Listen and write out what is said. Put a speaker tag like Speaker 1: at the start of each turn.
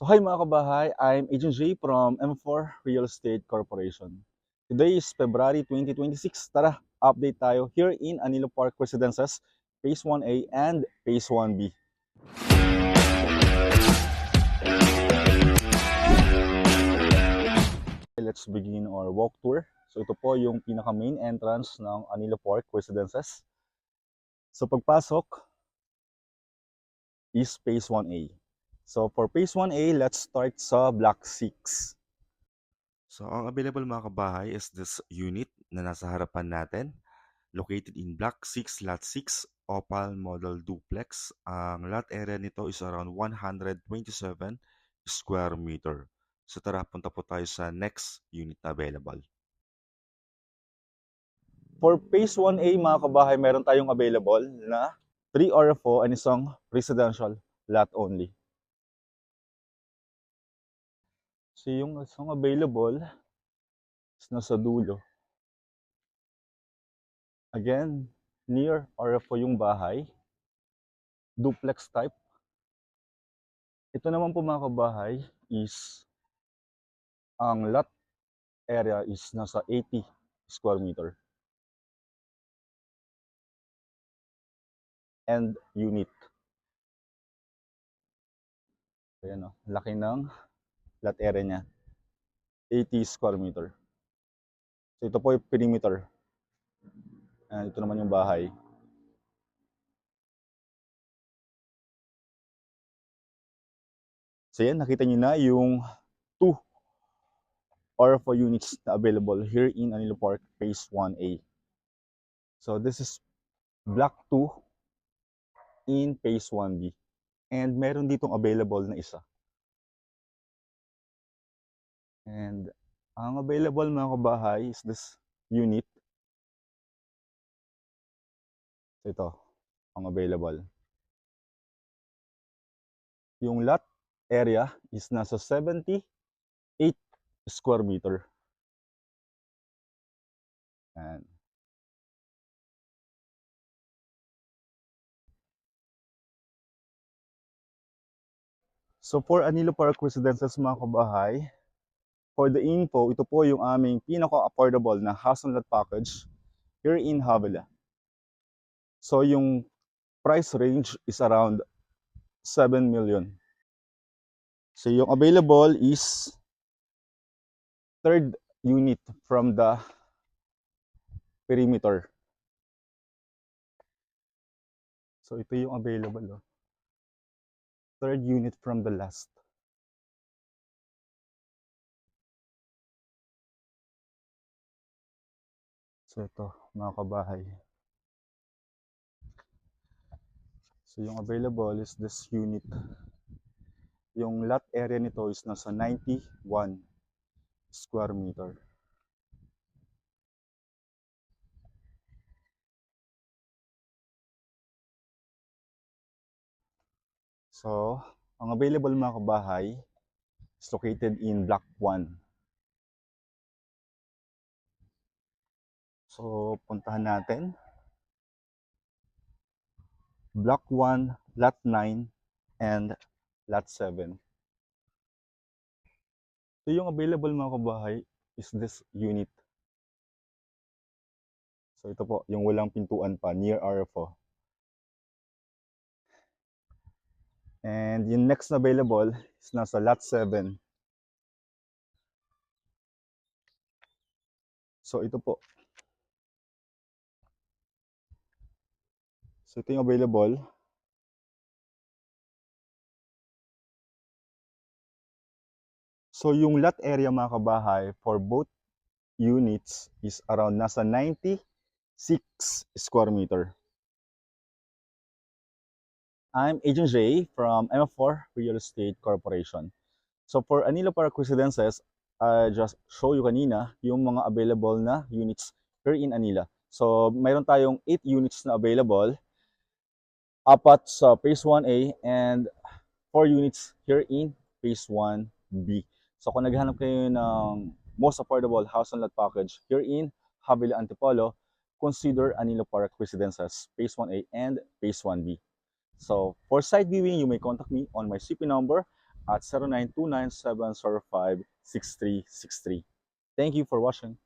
Speaker 1: So hi mga kabahay, I'm Agent J from M4 Real Estate Corporation. Today is February 2026. Tara, update tayo here in Anilo Park Residences, Phase 1A and Phase 1B. Let's begin our walk tour. So ito po yung pinaka main entrance ng Anilo Park Residences. So pagpasok is Phase 1A. So for Phase 1A, let's start sa Block 6.
Speaker 2: So, ang available mga kabahay is this unit na nasa harapan natin. Located in Block 6, Lot 6, Opal Model Duplex. Ang lot area nito is around 127 square meter. So tara, punta po tayo sa next unit na available.
Speaker 1: For Phase 1A mga kabahay, meron tayong available na 3 RFO and isang residential lot only. So yung isang available is nasa dulo. Again, near RFO yung bahay. Duplex type. Ito naman po mga kabahay is ang lot area is nasa 80 square meter. And unit. Ayan o, laki ng lot area niya. 80 square meter. So ito po yung perimeter. And ito naman yung bahay. So yan, nakita nyo na yung 2 RFO units na available here in Anilo Park Phase 1A. So this is Block 2 in Phase 1B. And meron ditong available na isa. And ang available mga kabahay is this unit. Ito, ang available. Yung lot area is nasa 78 square meter. And so for Anilo Park Residences mga kabahay, for the info, ito po yung aming pinaka-affordable na house and lot package here in Havila. So yung price range is around 7 million. So yung available is third unit from the perimeter. So ito yung available. Oh. Third unit from the last. So ito, mga kabahay. So yung available is this unit. Yung lot area nito is nasa 91 square meter. So, ang available mga kabahay is located in Block 1. So, puntahan natin. Block 1, Lot 9, and Lot 7. So, yung available mga kabahay is this unit. So, ito po, yung walang pintuan pa, near RFO. And yung next na available is nasa Lot 7. So, ito po. So, ito yung available. So, yung lot area mga kabahay for both units is around nasa 96 square meter. I'm Agent J from M4 Real Estate Corporation. So, for Anilo Park Residences, I just show you kanina yung mga available na units here in Anila. So, mayroon tayong 8 units na available. 4 sa Phase 1A and 4 units here in Phase 1B. So kung naghahanap kayo ng most affordable house and lot package here in Havila Antipolo, consider Anilo Park Residences Phase 1A and Phase 1B. So for site viewing, you may contact me on my CP number at 0929-705-6363. Thank you for watching.